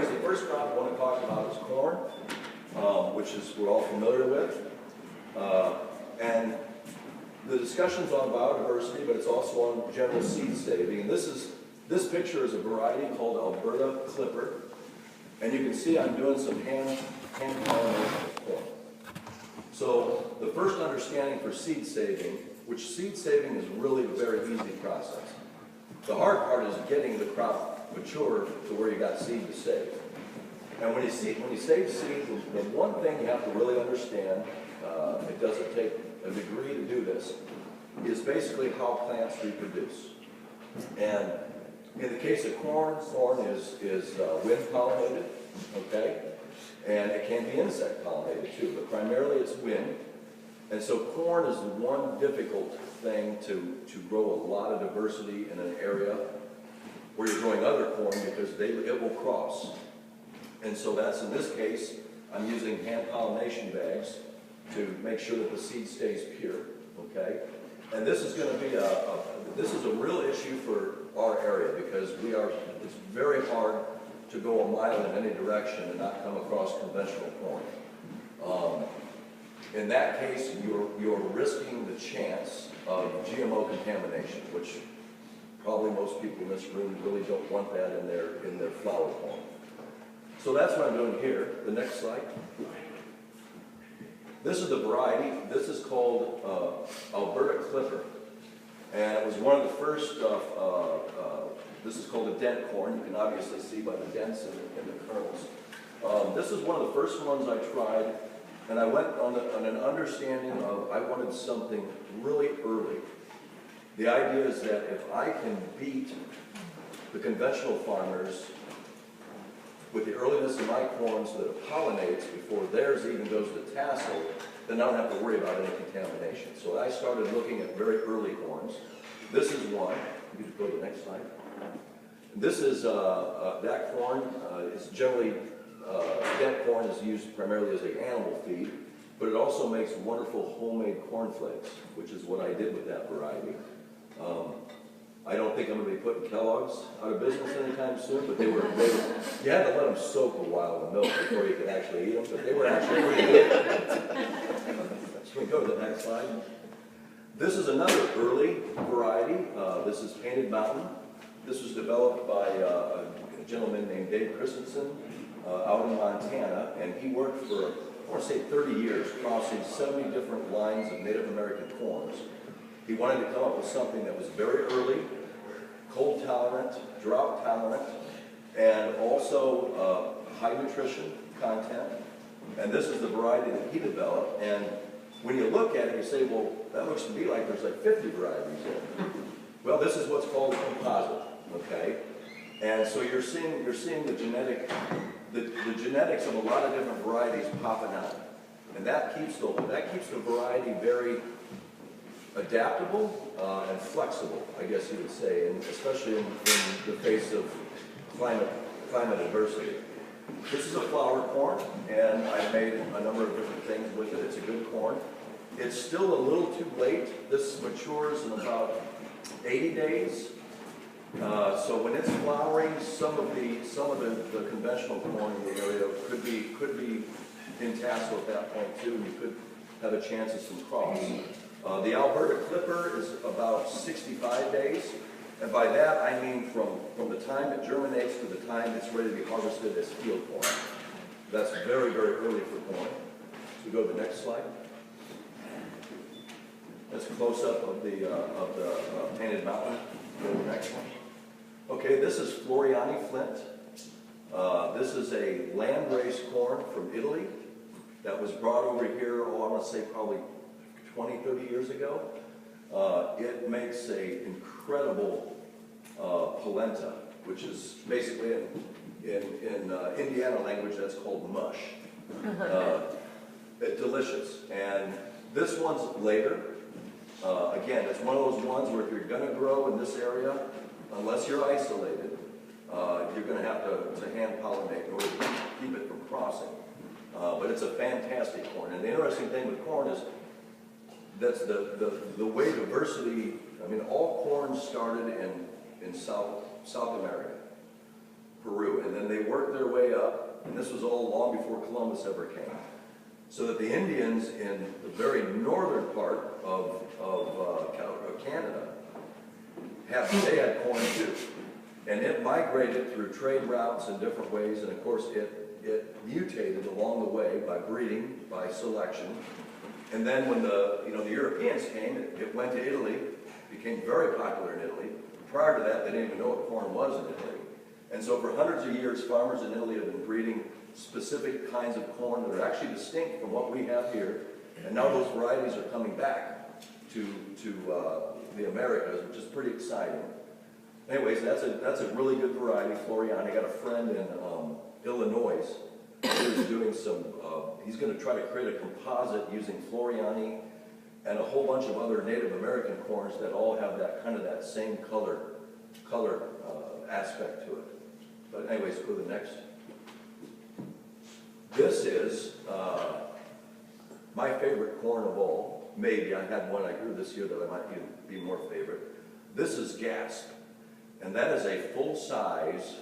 anyways, the first crop I want to talk about is corn, which is we're all familiar with. And the discussion's on biodiversity, but it's also on general seed saving. And this picture is a variety called Alberta Clipper. And you can see I'm doing some hand pollination of corn. So the first understanding for seed saving, which seed saving is really a very easy process. The hard part is getting the crop mature to where you got seed to save. And when you save seed, the one thing you have to really understand, it doesn't take a degree to do this, is basically how plants reproduce. And in the case of corn is wind pollinated, okay? And it can be insect pollinated too, but primarily it's wind. And so corn is the one difficult thing to grow a lot of diversity in an area where you're growing other corn because it will cross. And so that's, in this case, I'm using hand pollination bags to make sure that the seed stays pure, okay? And this is going to be this is a real issue for our area because it's very hard to go a mile in any direction and not come across conventional corn. In that case, you're risking the chance of GMO contamination, which probably most people in this room really don't want that in their flour corn. So that's what I'm doing here. The next slide. This is the variety. This is called Alberta Clipper. And it was one of the first, this is called a dent corn. You can obviously see by the dents in the kernels. This is one of the first ones I tried. And I went on an understanding of I wanted something really early. The idea is that if I can beat the conventional farmers with the earliness of my corn so that it pollinates before theirs even goes to tassel, then I don't have to worry about any contamination. So I started looking at very early corns. This is one. You can go to the next slide. This is that corn is generally dent corn is used primarily as an animal feed, but it also makes wonderful homemade cornflakes, which is what I did with that variety. I don't think I'm going to be putting Kellogg's out of business anytime soon, but you had to let them soak a while in the milk before you could actually eat them, but they were actually really good. So we go to the next slide. This is another early variety. This is Painted Mountain. This was developed by a gentleman named Dave Christensen out in Montana, and he worked for, I want to say 30 years, crossing 70 different lines of Native American corns. He wanted to come up with something that was very early, cold tolerant, drought tolerant, and also high nutrition content. And this is the variety that he developed. And when you look at it, you say, well, that looks to me like there's like 50 varieties in it. Well, this is what's called a composite, okay? And so you're seeing the genetics of a lot of different varieties popping out. And that keeps the variety very adaptable and flexible, I guess you would say, and especially in the face of climate adversity. This is a flour corn, and I made a number of different things with it. It's a good corn. It's still a little too late. This matures in about 80 days. So when it's flowering, some of the conventional corn in the area could be in tassel at that point too, and you could have a chance of some cross. The Alberta Clipper is about 65 days, and by that I mean from the time it germinates to the time it's ready to be harvested as field corn. That's very, very early for corn. So we go to the next slide. That's a close-up of the Painted Mountain. Go to the next one. Okay, this is Floriani Flint. This is a land-raised corn from Italy that was brought over here, I want to say probably 20, 30 years ago. It makes an incredible polenta, which is basically in Indiana language that's called mush. It's delicious. And this one's later. Again, it's one of those ones where if you're going to grow in this area, unless you're isolated, you're going to have to hand pollinate in order to keep it from crossing. But it's a fantastic corn. And the interesting thing with corn is that's the way diversity, I mean, all corn started in South America. Peru. And then they worked their way up, and this was all long before Columbus ever came. So that the Indians in the very northern part of Canada, they had corn too. And it migrated through trade routes in different ways, and of course it mutated along the way by breeding, by selection. And then when the Europeans came, it went to Italy, became very popular in Italy. Prior to that, they didn't even know what corn was in Italy. And so for hundreds of years, farmers in Italy have been breeding specific kinds of corn that are actually distinct from what we have here. And now those varieties are coming back to the Americas, which is pretty exciting. Anyways, that's a really good variety, Floriani. I got a friend in Illinois who's doing some, he's going to try to create a composite using Floriani and a whole bunch of other Native American corns that all have that kind of that same color aspect to it. But anyways, go to the next. This is my favorite corn of all. Maybe I had one I grew this year that I might be more favorite. This is Gasp, and that is a full-size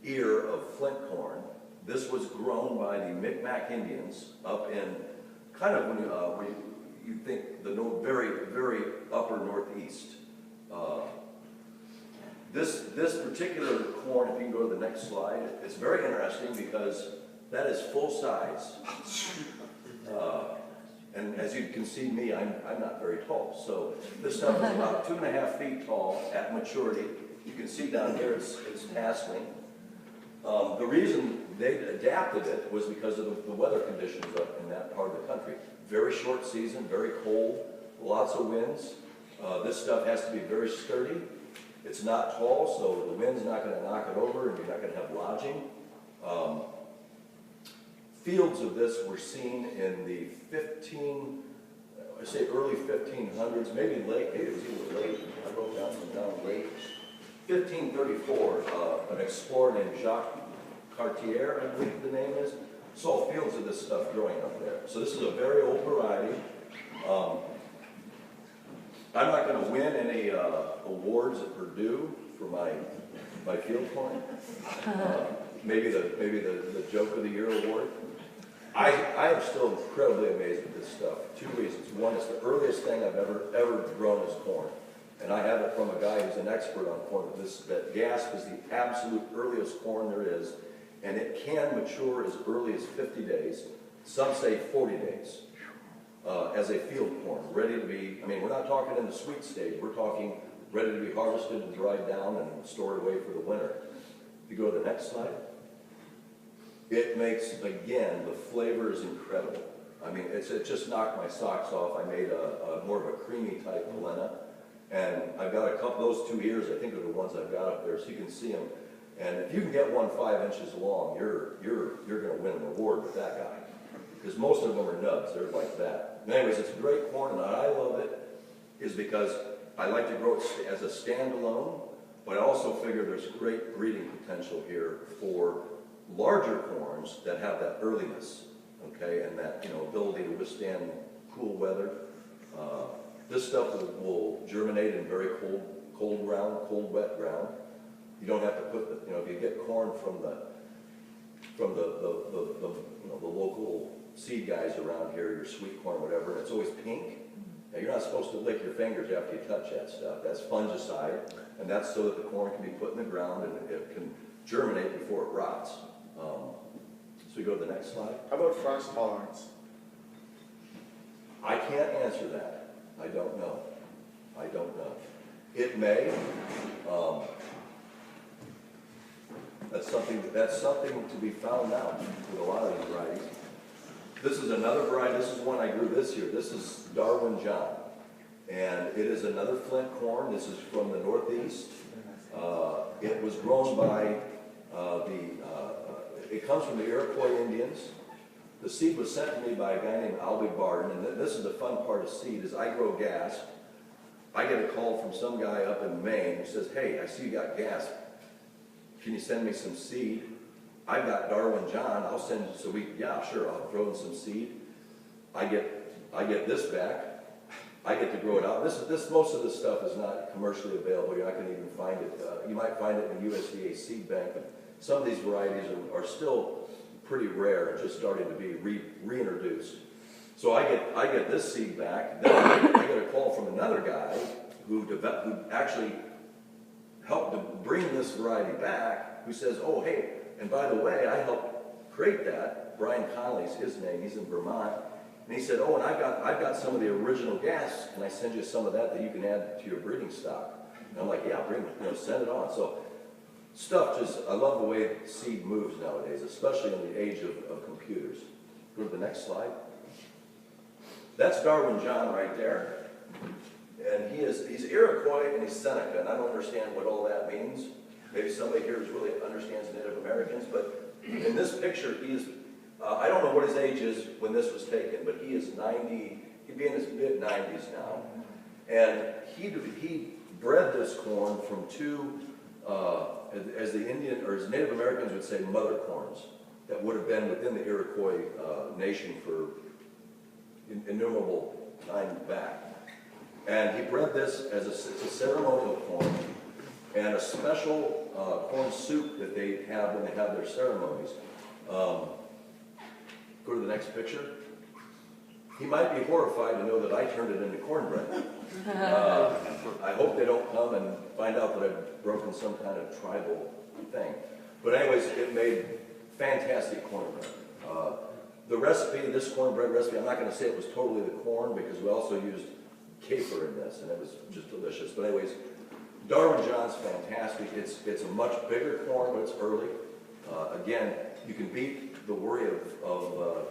ear of flint corn. This was grown by the Micmac Indians up in kind of when you think the very, very upper northeast. This particular corn, if you can go to the next slide, it's very interesting because that is full size. And as you can see me, I'm not very tall. So this stuff is about 2.5 feet tall at maturity. You can see down here it's tasseling. The reason they adapted it was because of the weather conditions up in that part of the country. Very short season, very cold, lots of winds. This stuff has to be very sturdy. It's not tall, so the wind's not going to knock it over and you're not going to have lodging. Fields of this were seen in the early 1500s, maybe late, maybe it was even late, I wrote down late. 1534, an explorer named Jacques Cartier, I believe the name is, saw fields of this stuff growing up there. So this is a very old variety. I'm not going to win any awards at Purdue for my field corn. Maybe the Joke of the Year award. I am still incredibly amazed at this stuff. 2 reasons. One, it's the earliest thing I've ever grown as corn. And I have it from a guy who's an expert on corn. That Gasp is the absolute earliest corn there is. And it can mature as early as 50 days. Some say 40 days. As a field corn, ready to be, I mean, we're not talking in the sweet stage. We're talking ready to be harvested and dried down and stored away for the winter. If you go to the next slide. It makes, again, the flavor is incredible. I mean, it just knocked my socks off. I made a more of a creamy type polenta. And I've got a couple, those 2 ears, I think are the ones I've got up there, so you can see them. And if you can get one 5 inches long, you're going to win an award with that guy. Because most of them are nubs, they're like that. And anyways, it's a great corn, and I love it is because I like to grow it as a standalone, but I also figure there's great breeding potential here for larger corns that have that earliness, okay, and that ability to withstand cool weather. This stuff will germinate in very cold ground, cold, wet ground. You don't have to put if you get corn from the local seed guys around here, your sweet corn, whatever, it's always pink. Now, you're not supposed to lick your fingers after you touch that stuff. That's fungicide, and that's so that the corn can be put in the ground and it can germinate before it rots. So we go to the next slide. How about frost tolerance? I can't answer that. I don't know. It may. That's something to be found out with a lot of these varieties. This is another variety. This is one I grew this year. This is Darwin John. And it is another flint corn. This is from the Northeast. It was grown by it comes from the Iroquois Indians. The seed was sent to me by a guy named Albie Barton. And this is the fun part of seed is I grow Gasp. I get a call from some guy up in Maine who says, hey, I see you got Gasp. Can you send me some seed? I've got Darwin John. I'll send you. So yeah, sure. I'll throw in some seed. I get this back. I get to grow it out. Most of this stuff is not commercially available. You're not going to even find it. You might find it in the USDA seed bank, but some of these varieties are still pretty rare and just starting to be reintroduced. So I get this seed back. Then I get a call from another guy who actually helped to bring this variety back, who says, oh, hey, and by the way, I helped create that. Brian Connolly's his name. He's in Vermont. And he said, oh, and I've got some of the original gas. Can I send you some of that you can add to your breeding stock? And I'm like, yeah, send it on. So stuff I love the way seed moves nowadays, especially in the age of computers. Go to the next slide. That's Darwin John right there. And he's Iroquois and he's Seneca, and I don't understand what all that means. Maybe somebody here really understands Native Americans, but in this picture, I don't know what his age is when this was taken, but he is 90, he'd be in his mid-90s now. And he bred this corn from two, as the Indian, or as Native Americans would say, mother corns, that would have been within the Iroquois nation for innumerable time back. And he bred this as it's a ceremonial corn, and a special corn soup that they have when they have their ceremonies. Go to the next picture. He might be horrified to know that I turned it into cornbread. I hope they don't come and find out that I've broken some kind of tribal thing. But anyways, it made fantastic cornbread. The recipe, this cornbread recipe, I'm not going to say it was totally the corn because we also used kefir in this, and it was just delicious. But anyways, Darwin John's fantastic. It's a much bigger corn, but it's early. Again, you can beat the worry of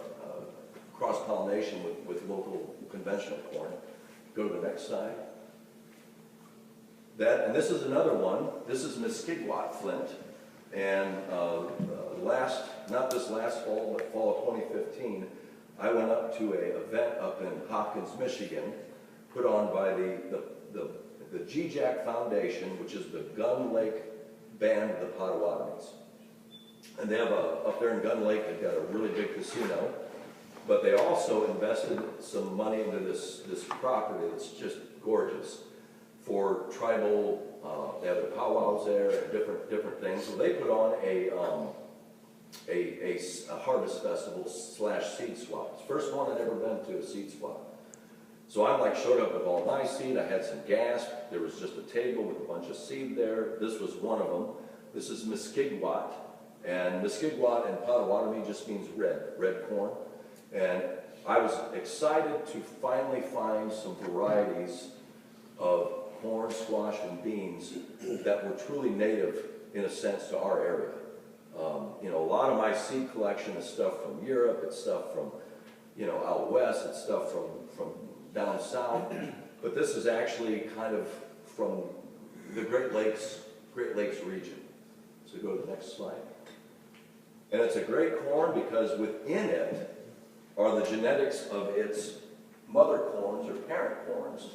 cross-pollination with local conventional corn. Go to the next slide. And this is another one. This is Muskegee Flint. And not this last fall, but fall of 2015, I went up to an event up in Hopkins, Michigan, put on by the GJAC Foundation, which is the Gun Lake Band of the Potawatomis. And they have up there in Gun Lake, they've got a really big casino, but they also invested some money into this property that's just gorgeous for tribal, they have the powwows there and different things. So they put on a harvest festival / seed swap. It's the first one I'd ever been to, a seed swap. So I showed up with all my seed. I had some gas. There was just a table with a bunch of seed there. This was one of them. This is Muskegee. And Muskegee in Potawatomi just means red corn. And I was excited to finally find some varieties of corn, squash, and beans that were truly native, in a sense, to our area. A lot of my seed collection is stuff from Europe. It's stuff from, out west. It's stuff from down south. But this is actually kind of from the Great Lakes region. So go to the next slide. And it's a great corn because within it are the genetics of its mother corns or parent corns.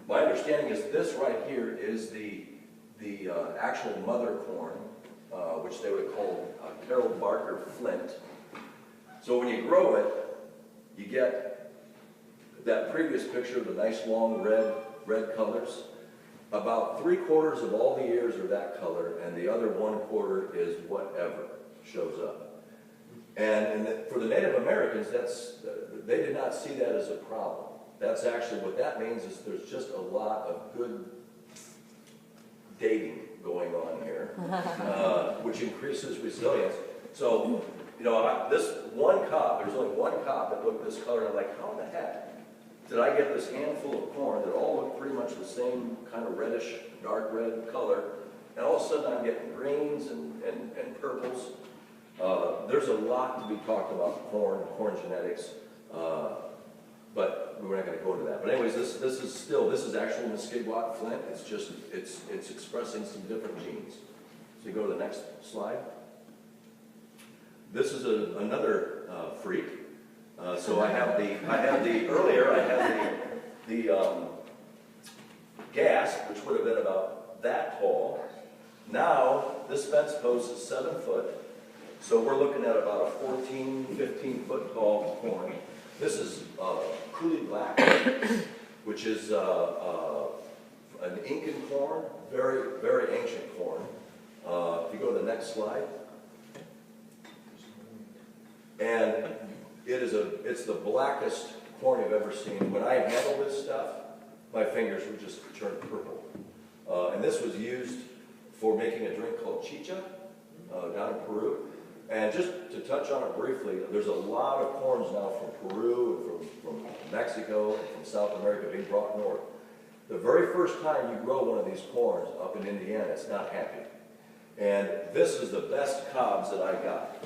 My understanding is this right here is the actual mother corn, which they would call Carol Barker Flint. So when you grow it, you get that previous picture of the nice long red colors. About 3/4 of all the ears are that color, and the other 1/4 is whatever shows up. And for the Native Americans, they did not see that as a problem. That's actually what that means is there's just a lot of good dating going on here, which increases resilience. So, this one cob, there's only one cob that looked this color, and I'm like, how in the heck did I get this handful of corn that all look pretty much the same kind of reddish, dark red color, and all of a sudden I'm getting greens and purples. There's a lot to be talked about corn genetics, but we're not going to go into that. But anyways, this is actual Muskegee Flint. It's expressing some different genes. So you go to the next slide. This is another freak. So I had the gas, which would have been about that tall. Now this fence post is 7 foot. So we're looking at about a 14, 15 foot tall corn. This is Coulee Black, which which is an Incan corn, very, very ancient corn. If you go to the next slide. And it's the blackest corn you've ever seen. When I handle this stuff, my fingers would just turn purple. And this was used for making a drink called chicha down in Peru. And just to touch on it briefly, there's a lot of corns now from Peru and from Mexico and from South America being brought north. The very first time you grow one of these corns up in Indiana, it's not happy. And this is the best cobs that I got.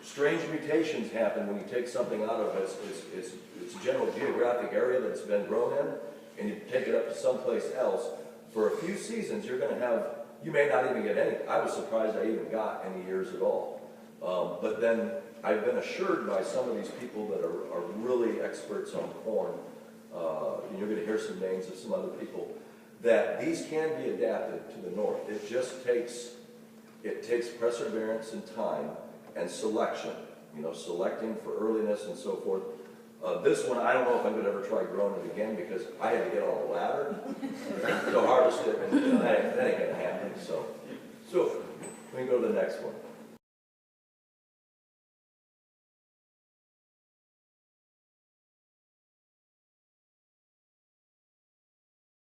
Strange mutations happen when you take something out of its general geographic area that it's been grown in, and you take it up to someplace else. For a few seasons, you're going to have, you may not even get any. I was surprised I even got any ears at all. But then I've been assured by some of these people that are really experts on corn, and you're going to hear some names of some other people, that these can be adapted to the north. It just takes perseverance and time and selection, selecting for earliness and so forth. This one, I don't know if I'm going to ever try growing it again because I had to get on a ladder to harvest it, and that ain't going to happen. So we can go to the next one.